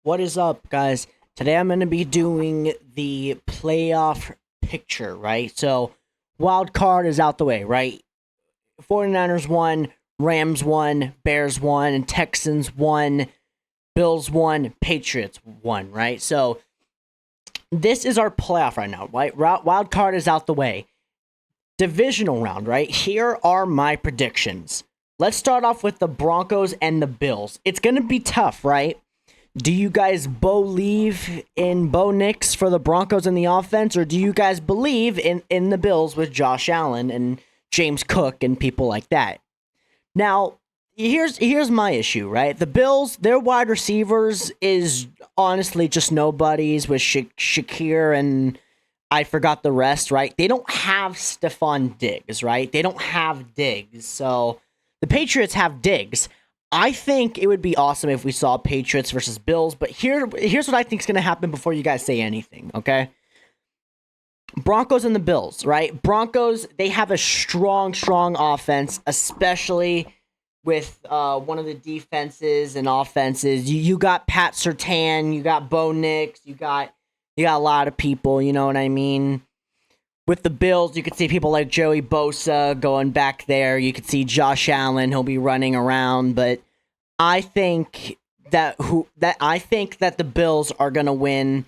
What is up, guys? Today I'm going to be doing the playoff picture, right? So, wild card is out the way, right? 49ers won, Rams won, Bears won, and Texans won, Bills won, Patriots won, right? So, this is our playoff right now, right? Wild card is out the way. Divisional round, right? Here are my predictions. Let's start off with the Broncos and the Bills. It's going to be tough, right? Do you guys believe in Bo Nix for the Broncos in the offense, or do you guys believe in the Bills with Josh Allen and James Cook and people like that? Now, here's my issue, right? The Bills, their wide receivers is honestly just nobodies with Shakir and I forgot the rest, right? They don't have Stephon Diggs, right? They don't have Diggs. So the Patriots have Diggs. I think it would be awesome if we saw Patriots versus Bills, but here's what I think is going to happen before you guys say anything, okay? Broncos and the Bills, right? Broncos, they have a strong offense, especially with one of the defenses and offenses. You got Pat Surtain, you got Bo Nix, you got a lot of people, you know what I mean? With the Bills, you could see people like Joey Bosa going back there. You could see Josh Allen, he'll be running around, but I think that the Bills are going to win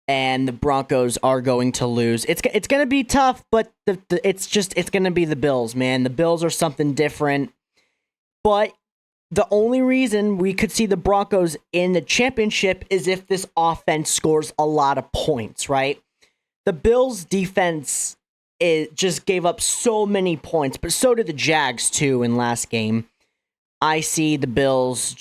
and the Broncos are going to lose. It's going to be tough, but it's going to be the Bills, man. The Bills are something different. But the only reason we could see the Broncos in the championship is if this offense scores a lot of points, right? The Bills defense just gave up so many points, but so did the Jags too in last game. I see the Bills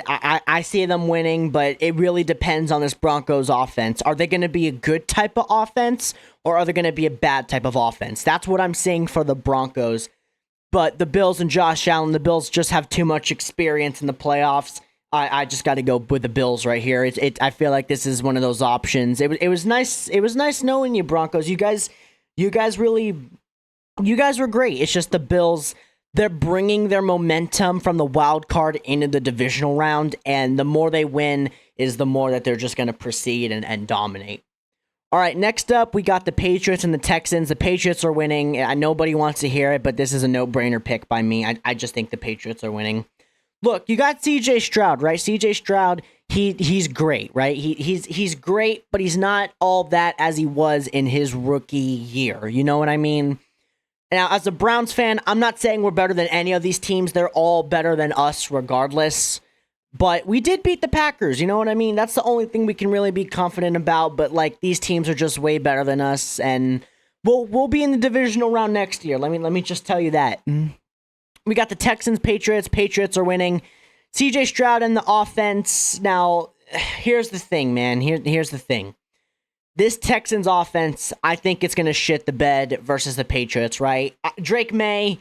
I see them winning, but it really depends on this Broncos offense. Are they going to be a good type of offense or are they going to be a bad type of offense? That's what I'm saying for the Broncos. But the Bills and Josh Allen, the Bills just have too much experience in the playoffs. I just got to go with the Bills right here. I feel like this is one of those options. It was nice. It was nice knowing you, Broncos. You guys were great. It's just the Bills. They're bringing their momentum from the wild card into the divisional round, and the more they win is the more that they're just going to proceed and dominate. All right, next up, we got the Patriots and the Texans. The Patriots are winning. Nobody wants to hear it, but this is a no-brainer pick by me. I just think the Patriots are winning. Look, you got C.J. Stroud, right? C.J. Stroud, he's great, right? He's great, but he's not all that as he was in his rookie year. You know what I mean? Now, as a Browns fan, I'm not saying we're better than any of these teams. They're all better than us regardless. But we did beat the Packers, you know what I mean? That's the only thing we can really be confident about, but like these teams are just way better than us and we'll be in the divisional round next year. Let me just tell you that. We got the Texans, Patriots. Patriots are winning. CJ Stroud and the offense. Now, here's the thing, man. Here's the thing. This Texans offense, I think it's going to shit the bed versus the Patriots, right? Drake May,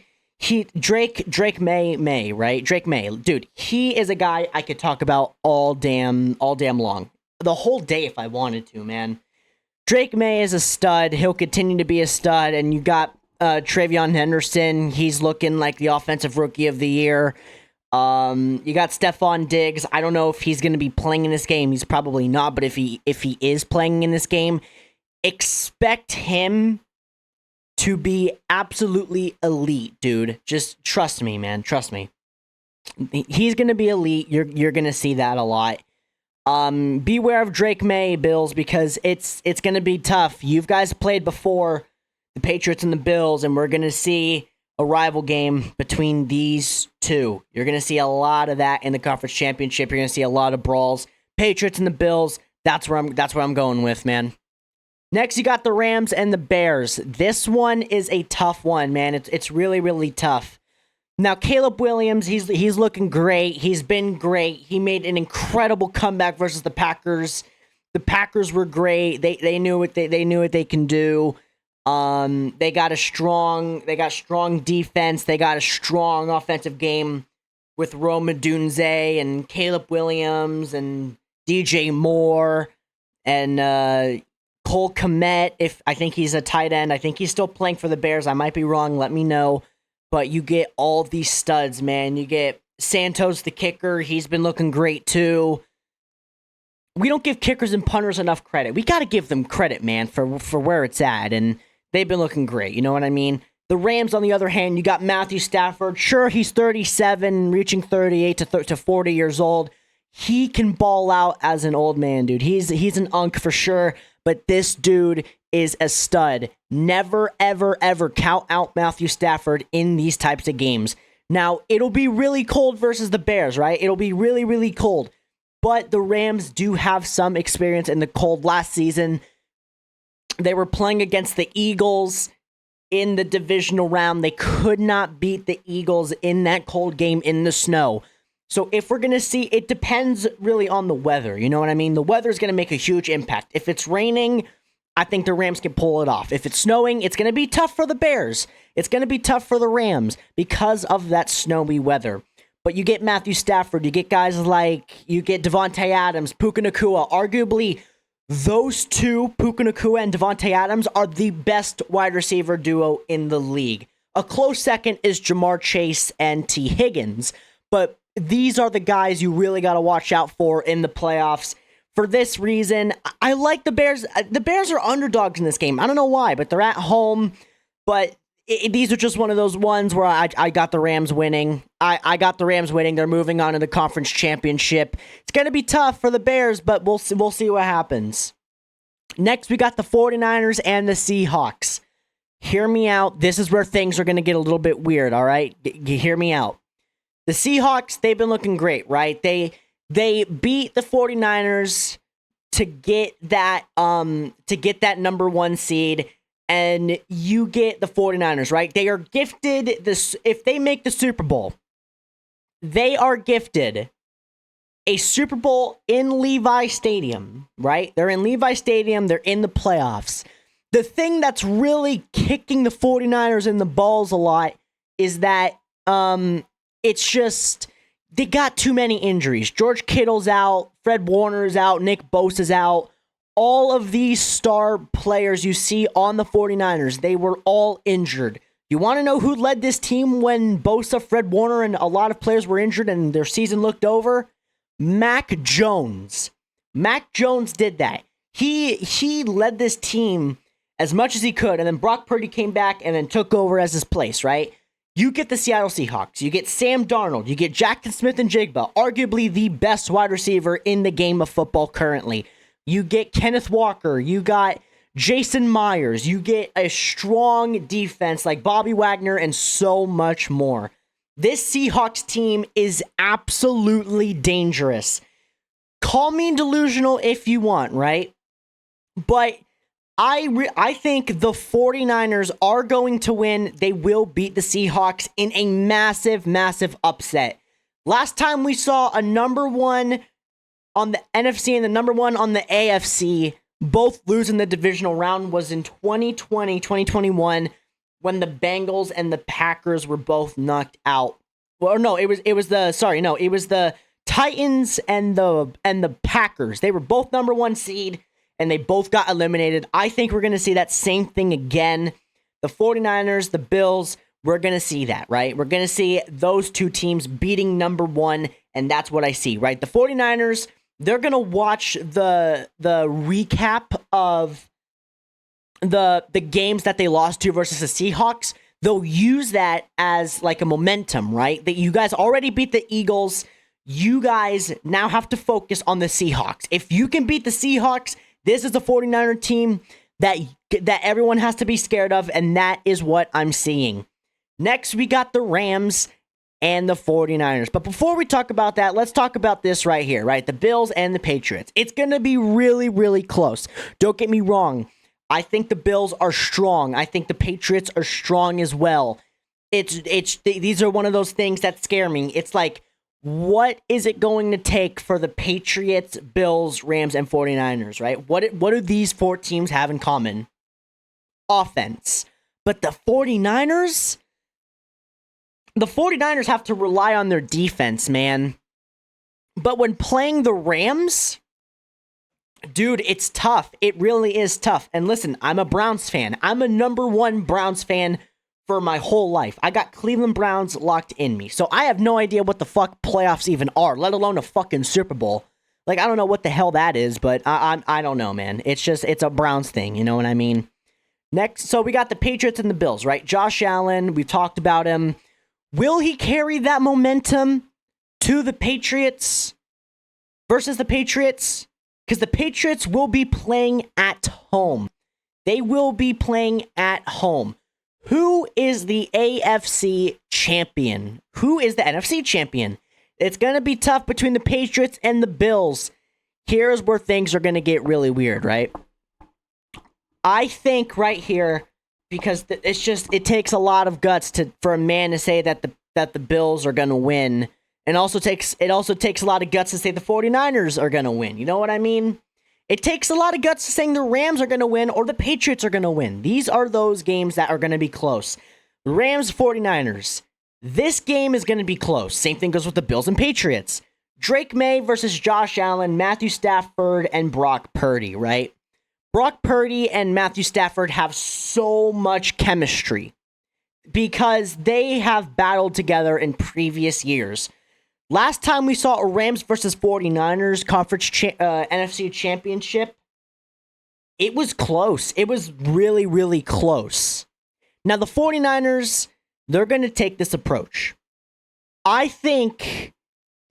Drake May, right? Drake May, dude, he is a guy I could talk about all damn long. The whole day if I wanted to, man. Drake May is a stud. He'll continue to be a stud. And you got Travion Henderson. He's looking like the offensive rookie of the year. You got Stephon Diggs. I don't know if he's going to be playing in this game. He's probably not, but if he is playing in this game, expect him to be absolutely elite, dude. Just trust me, man. Trust me. He's going to be elite. You're going to see that a lot. Beware of Drake May, Bills, because it's going to be tough. You guys played before the Patriots and the Bills, and we're going to see a rival game between these two. You're going to see a lot of that in the conference championship. You're going to see a lot of brawls. Patriots and the Bills. That's where I'm going with, man. Next, you got the Rams and the Bears. This one is a tough one, man. It's really tough. Now, Caleb Williams, he's looking great. He's been great. He made an incredible comeback versus the Packers. The Packers were great. They knew what they can do. They got strong defense. They got a strong offensive game with Rome Odunze and Caleb Williams and DJ Moore and Cole Kmet. If I think he's a tight end, I think he's still playing for the Bears. I might be wrong. Let me know. But you get all these studs, man. You get Santos, the kicker. He's been looking great too. we don't give kickers and punters enough credit. We got to give them credit, man, for where it's at, and they've been looking great. You know what I mean? The Rams, on the other hand, you got Matthew Stafford. Sure, he's 37, reaching 38 to 40 years old. He can ball out as an old man, dude. He's an unk for sure, but this dude is a stud. Never, ever, ever count out Matthew Stafford in these types of games. Now, it'll be really cold versus the Bears, right? It'll be really, really cold. But the Rams do have some experience in the cold. Last season, they were playing against the Eagles in the divisional round. They could not beat the Eagles in that cold game in the snow. So if we're going to see, it depends really on the weather. You know what I mean? The weather is going to make a huge impact. If it's raining, I think the Rams can pull it off. If it's snowing, it's going to be tough for the Bears. It's going to be tough for the Rams because of that snowy weather. But you get Matthew Stafford, you get guys like, you get Devontae Adams, Puka Nacua. Arguably, those two, Puka Nacua and Devontae Adams, are the best wide receiver duo in the league. A close second is Jamar Chase and T. Higgins. But these are the guys you really got to watch out for in the playoffs. For this reason, I like the Bears. The Bears are underdogs in this game. I don't know why, but they're at home. But these are just one of those ones where I got the Rams winning. I got the Rams winning. They're moving on to the conference championship. It's going to be tough for the Bears, but we'll see what happens. Next, we got the 49ers and the Seahawks. Hear me out. This is where things are going to get a little bit weird, all right? Hear me out. The Seahawks, they've been looking great, right? They beat the 49ers to get that number one seed, and you get the 49ers, right? They are gifted this. If they make the Super Bowl, they are gifted a Super Bowl in Levi Stadium, right? They're in Levi Stadium. They're in the playoffs. The thing that's really kicking the 49ers in the balls a lot is that it's just they got too many injuries. George Kittle's out, Fred Warner's out, Nick Bosa's out. All of these star players you see on the 49ers, they were all injured. You want to know who led this team when Bosa, Fred Warner, and a lot of players were injured and their season looked over? Mac Jones. Mac Jones did that. He led this team as much as he could, and then Brock Purdy came back and then took over as his place, right? You get the Seattle Seahawks. You get Sam Darnold. You get Jackson Smith-Njigba, arguably the best wide receiver in the game of football currently. You get Kenneth Walker. You got Jason Myers. You get a strong defense like Bobby Wagner and so much more. This Seahawks team is absolutely dangerous. Call me delusional if you want, right? But I think the 49ers are going to win. They will beat the Seahawks in a massive, massive upset. Last time we saw a number one on the NFC and the number one on the AFC both lose in the divisional round was in 2021 when the Bengals and the Packers were both knocked out. Well, no, it was the Titans and the Packers. They were both number one seed and they both got eliminated. I think we're going to see that same thing again. The 49ers, the Bills, we're going to see that, right? We're going to see those two teams beating number one, and that's what I see, right? The 49ers, they're going to watch the recap of the games that they lost to versus the Seahawks. They'll use that as like a momentum, right? That you guys already beat the Eagles. You guys now have to focus on the Seahawks. If you can beat the Seahawks, this is a 49er team that everyone has to be scared of, and that is what I'm seeing. Next, we got the Rams and the 49ers. But before we talk about that, let's talk about this right here, right? The Bills and the Patriots. It's going to be really, really close. Don't get me wrong. I think the Bills are strong. I think the Patriots are strong as well. These are one of those things that scare me. It's like, what is it going to take for the Patriots, Bills, Rams, and 49ers, right? What do these four teams have in common? Offense. But the 49ers have to rely on their defense, man. But when playing the Rams, dude, it's tough. It really is tough. And listen, I'm a Browns fan. I'm a number one Browns fan for my whole life. I got Cleveland Browns locked in me. So I have no idea what the fuck playoffs even are, let alone a fucking Super Bowl. Like, I don't know what the hell that is, but I don't know, man. It's a Browns thing. You know what I mean? Next, so we got the Patriots and the Bills, right? Josh Allen, we've talked about him. Will he carry that momentum to the Patriots versus the Patriots? Because the Patriots will be playing at home. They will be playing at home. Who is the AFC champion? Who is the NFC champion? It's going to be tough between the Patriots and the Bills. Here's where things are going to get really weird, right? I think right here, because it takes a lot of guts for a man to say that the Bills are going to win. And it also takes a lot of guts to say the 49ers are going to win. You know what I mean? It takes a lot of guts to saying the Rams are going to win or the Patriots are going to win. These are those games that are going to be close. Rams, 49ers. This game is going to be close. Same thing goes with the Bills and Patriots. Drake May versus Josh Allen, Matthew Stafford, and Brock Purdy, right? Brock Purdy and Matthew Stafford have so much chemistry because they have battled together in previous years. Last time we saw a Rams versus 49ers conference NFC championship, it was close. It was really, really close. Now, the 49ers, they're going to take this approach. I think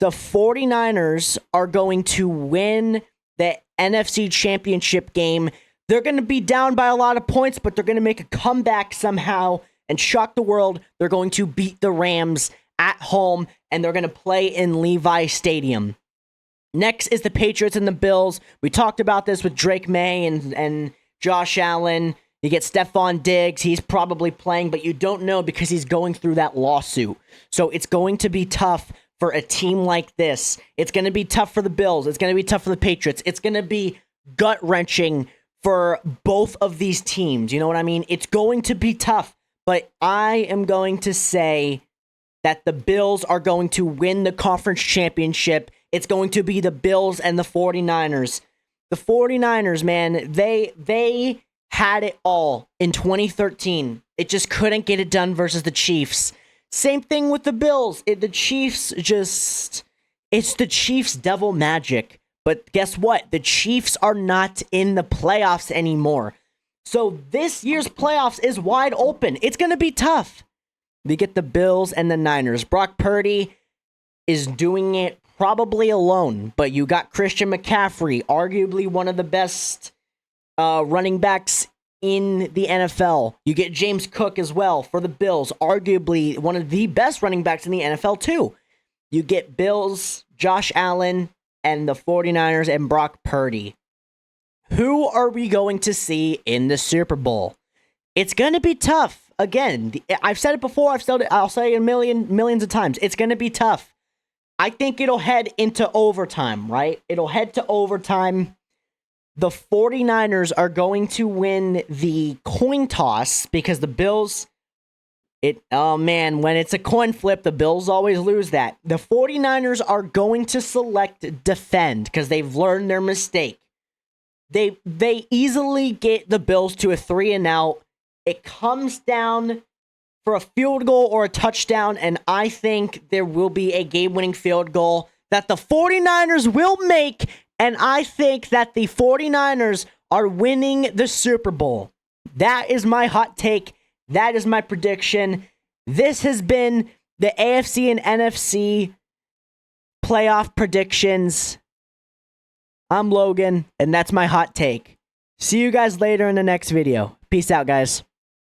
the 49ers are going to win the NFC championship game. They're going to be down by a lot of points, but they're going to make a comeback somehow and shock the world. They're going to beat the Rams at home, and they're going to play in Levi Stadium. Next is the Patriots and the Bills. We talked about this with Drake May and Josh Allen. You get Stephon Diggs. He's probably playing, but you don't know because he's going through that lawsuit. So it's going to be tough for a team like this. It's going to be tough for the Bills. It's going to be tough for the Patriots. It's going to be gut-wrenching for both of these teams. You know what I mean? It's going to be tough, but I am going to say that the Bills are going to win the conference championship. It's going to be the Bills and the 49ers. The 49ers, man, they had it all in 2013. It just couldn't get it done versus the Chiefs. Same thing with the Bills. The Chiefs it's the Chiefs' devil magic. But guess what? The Chiefs are not in the playoffs anymore. So this year's playoffs is wide open. It's going to be tough. We get the Bills and the Niners. Brock Purdy is doing it probably alone, but you got Christian McCaffrey, arguably one of the best running backs in the NFL. You get James Cook as well for the Bills, arguably one of the best running backs in the NFL too. You get Bills, Josh Allen, and the 49ers and Brock Purdy. Who are we going to see in the Super Bowl? It's going to be tough. Again, I've said it before. I'll say it millions of times. It's going to be tough. I think it'll head into overtime, right? It'll head to overtime. The 49ers are going to win the coin toss because the Bills, when it's a coin flip, the Bills always lose that. The 49ers are going to select defend because they've learned their mistake. They easily get the Bills to a 3-and-out. It comes down for a field goal or a touchdown, and I think there will be a game-winning field goal that the 49ers will make, and I think that the 49ers are winning the Super Bowl. That is my hot take. That is my prediction. This has been the AFC and NFC playoff predictions. I'm Logan, and that's my hot take. See you guys later in the next video. Peace out, guys.